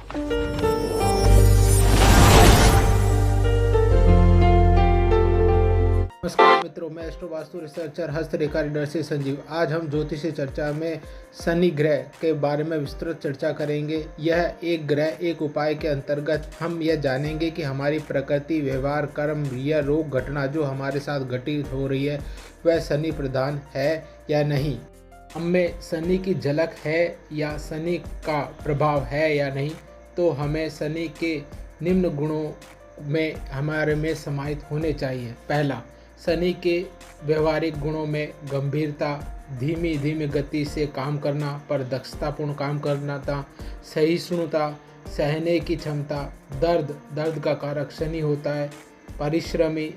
नमस्कार मित्रों, मैं एस्ट्रो वास्तु रिसर्चर हस्तरेखा रीडर से संजीव। आज हम ज्योतिषीय चर्चा में शनि ग्रह के बारे में विस्तृत चर्चा करेंगे। यह एक ग्रह एक उपाय के अंतर्गत हम यह जानेंगे कि हमारी प्रकृति, व्यवहार, कर्म या रोग घटना जो हमारे साथ घटित हो रही है वह शनि प्रधान है या नहीं, हमें शनि की झलक है या शनि का प्रभाव है या नहीं। तो हमें शनि के निम्न गुणों में हमारे में समाहित होने चाहिए। पहला, शनि के व्यवहारिक गुणों में गंभीरता, धीमी गति से काम करना पर दक्षतापूर्ण काम करना था, सहिष्णुता, सहने की क्षमता, दर्द का कारक शनि होता है, परिश्रमी,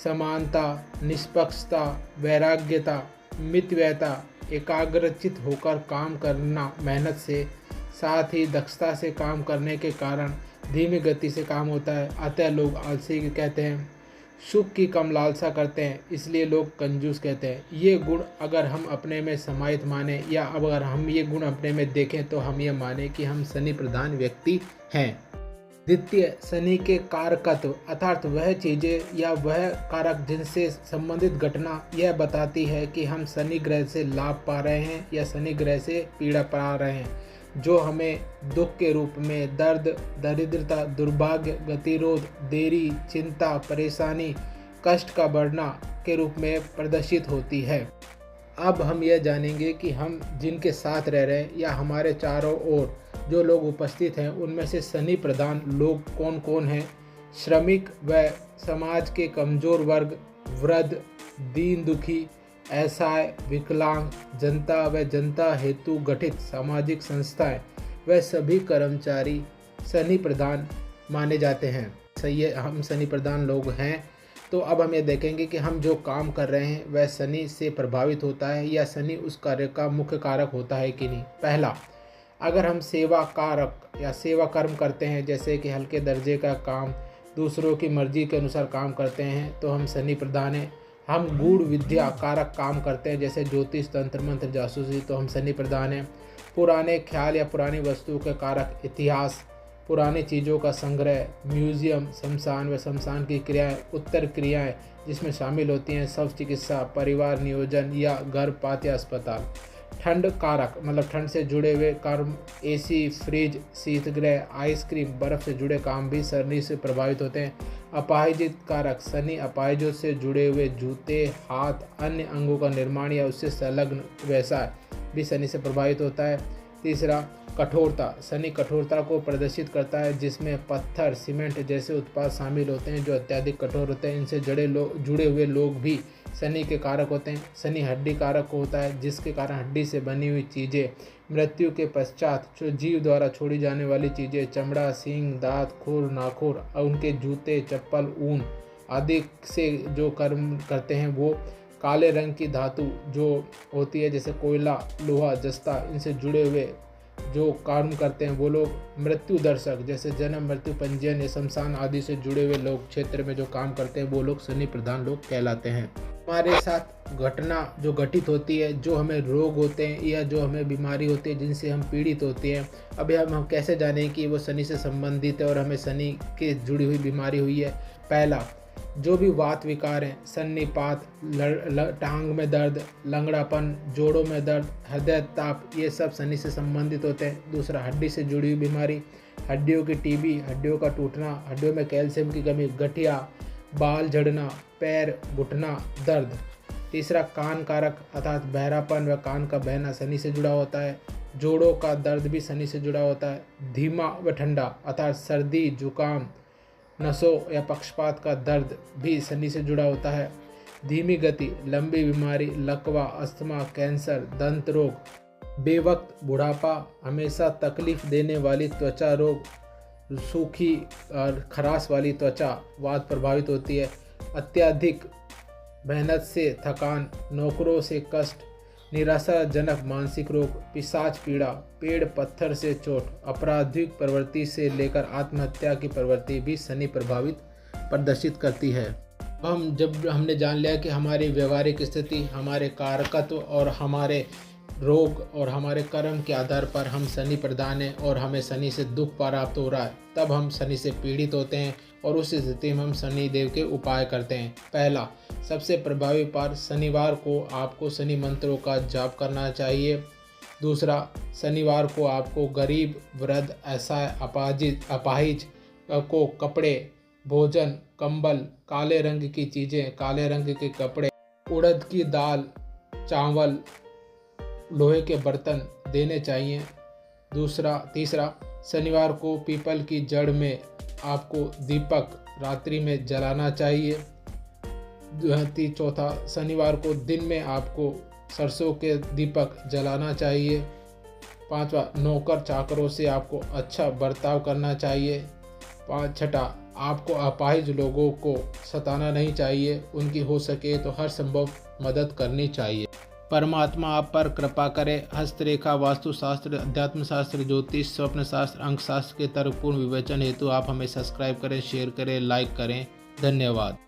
समानता, निष्पक्षता, वैराग्यता, मितव्ययता, एकाग्रचित होकर काम करना मेहनत से, साथ ही दक्षता से काम करने के कारण धीमी गति से काम होता है। अतः लोग आलसी कहते हैं, सुख की कम लालसा करते हैं, इसलिए लोग कंजूस कहते हैं। ये गुण अगर हम अपने में समाहित माने या अगर हम ये गुण अपने में देखें तो हम ये माने कि हम शनि प्रधान व्यक्ति हैं। द्वितीय, शनि के कारकत्व अर्थात वह चीज़ें या वह कारक जिनसे संबंधित घटना यह बताती है कि हम शनि ग्रह से लाभ पा रहे हैं या शनि ग्रह से पीड़ा पा रहे हैं, जो हमें दुख के रूप में दर्द, दरिद्रता, दुर्भाग्य, गतिरोध, देरी, चिंता, परेशानी, कष्ट का बढ़ना के रूप में प्रदर्शित होती है। अब हम यह जानेंगे कि हम जिनके साथ रह रहे हैं या हमारे चारों ओर जो लोग उपस्थित हैं उनमें से शनि प्रधान लोग कौन कौन हैं। श्रमिक व समाज के कमज़ोर वर्ग, वृद्ध, दीन दुखी, असहाय, विकलांग, जनता व जनता हेतु गठित सामाजिक संस्थाएं व सभी कर्मचारी शनि प्रधान माने जाते हैं। सही है, हम शनि प्रधान लोग हैं। तो अब हम ये देखेंगे कि हम जो काम कर रहे हैं वह शनि से प्रभावित होता है या शनि उस कार्य का मुख्य कारक होता है कि नहीं। पहला, अगर हम सेवा कारक या सेवा कर्म करते हैं, जैसे कि हल्के दर्जे का काम, दूसरों की मर्जी के अनुसार काम करते हैं, तो हम शनि प्रधान हैं। हम गूढ़ विद्या कारक काम करते हैं, जैसे ज्योतिष, तंत्र मंत्र, जासूसी, तो हम शनि प्रधान हैं। पुराने ख्याल या पुरानी वस्तुओं के कारक इतिहास, पुरानी चीज़ों का संग्रह, म्यूजियम, शमशान व शमशान की क्रियाएं, उत्तर क्रियाएं जिसमें शामिल होती हैं शव चिकित्सा, परिवार नियोजन या गर्भपात या अस्पताल। ठंड कारक मतलब ठंड से जुड़े हुए कर्म, एसी, फ्रिज, शीतगृह, आइसक्रीम, बर्फ़ से जुड़े काम भी शनि से प्रभावित होते हैं। अपाहिजित कारक शनि अपाहिजों से जुड़े हुए जूते, हाथ, अन्य अंगों का निर्माण या उससे संलग्न व्यवसाय भी शनि से प्रभावित होता है। तीसरा, कठोरता, शनि कठोरता को प्रदर्शित करता है, जिसमें पत्थर, सीमेंट जैसे उत्पाद शामिल होते हैं जो अत्यधिक कठोर होते हैं। इनसे जुड़े हुए लोग भी शनि के कारक होते हैं। शनि हड्डी कारक होता है, जिसके कारण हड्डी से बनी हुई चीज़ें, मृत्यु के पश्चात जो जीव द्वारा छोड़ी जाने वाली चीज़ें, चमड़ा, सींग, दांत, खुर, नाखून, उनके जूते, चप्पल, ऊन आदि से जो कर्म करते हैं वो काले रंग की धातु जो होती है, जैसे कोयला, लोहा, जस्ता, इनसे जुड़े हुए जो कर्म करते हैं वो लोग। मृत्यु दर्शक जैसे जन्म, मृत्यु पंजीयन या शमशान आदि से जुड़े हुए लोग क्षेत्र में जो काम करते हैं वो लोग शनि प्रधान लोग कहलाते हैं। हमारे साथ घटना जो घटित होती है, जो हमें रोग होते हैं या जो हमें बीमारी होती है जिनसे हम पीड़ित होते हैं, अभी हम कैसे जानें कि वो शनि से संबंधित है और हमें शनि के जुड़ी हुई बीमारी हुई है। पहला, जो भी वात विकार हैं, सन्निपात, टांग में दर्द, लंगड़ापन, जोड़ों में दर्द, हृदय ताप, ये सब शनि से संबंधित होते हैं। दूसरा, हड्डी से जुड़ी हुई बीमारी, हड्डियों की टीबी, हड्डियों का टूटना, हड्डियों में कैल्शियम की कमी, गठिया, बाल झड़ना, पैर, घुटना दर्द। तीसरा, कान कारक अर्थात बहरापन व कान का बहना शनि से जुड़ा होता है। जोड़ों का दर्द भी शनि से जुड़ा होता है। धीमा व ठंडा अर्थात सर्दी, जुकाम, नसों या पक्षपात का दर्द भी शनि से जुड़ा होता है। धीमी गति, लंबी बीमारी, लकवा, अस्थमा, कैंसर, दंत रोग, बेवक्त बुढ़ापा, हमेशा तकलीफ देने वाली त्वचा रोग, सूखी और खराश वाली त्वचा वात प्रभावित होती है। अत्यधिक मेहनत से थकान, नौकरों से कष्ट, निराशाजनक मानसिक रोग, पिशाच पीड़ा, पेड़ पत्थर से चोट, आपराधिक प्रवृत्ति से लेकर आत्महत्या की प्रवृत्ति भी शनि प्रभावित प्रदर्शित करती है। जब हमने जान लिया कि हमारी व्यवहारिक स्थिति, हमारे कारकत्व और हमारे रोग और हमारे कर्म के आधार पर हम शनि प्रधान हैं और हमें शनि से दुख प्राप्त हो रहा है, तब हम शनि से पीड़ित होते हैं और उस स्थिति में हम शनि देव के उपाय करते हैं। पहला, सबसे प्रभावी उपाय, शनिवार को आपको शनि मंत्रों का जाप करना चाहिए। दूसरा, शनिवार को आपको गरीब, वृद्ध, असहाय, अपाहिज को कपड़े, भोजन, कंबल, काले रंग की चीज़ें, काले रंग के कपड़े, उड़द की दाल, चावल, लोहे के बर्तन देने चाहिए। तीसरा, शनिवार को पीपल की जड़ में आपको दीपक रात्रि में जलाना चाहिए। चौथा, शनिवार को दिन में आपको सरसों के दीपक जलाना चाहिए। पांचवा, नौकर चाकरों से आपको अच्छा बर्ताव करना चाहिए। छठा, आपको अपाहिज लोगों को सताना नहीं चाहिए, उनकी हो सके तो हर संभव मदद करनी चाहिए। परमात्मा आप पर कृपा करे। हस्तरेखा, वास्तुशास्त्र, अध्यात्म शास्त्र, ज्योतिष, स्वप्न शास्त्र, अंक शास्त्र के तर्कपूर्ण विवेचन हेतु आप हमें सब्सक्राइब करें, शेयर करें, लाइक करें। धन्यवाद।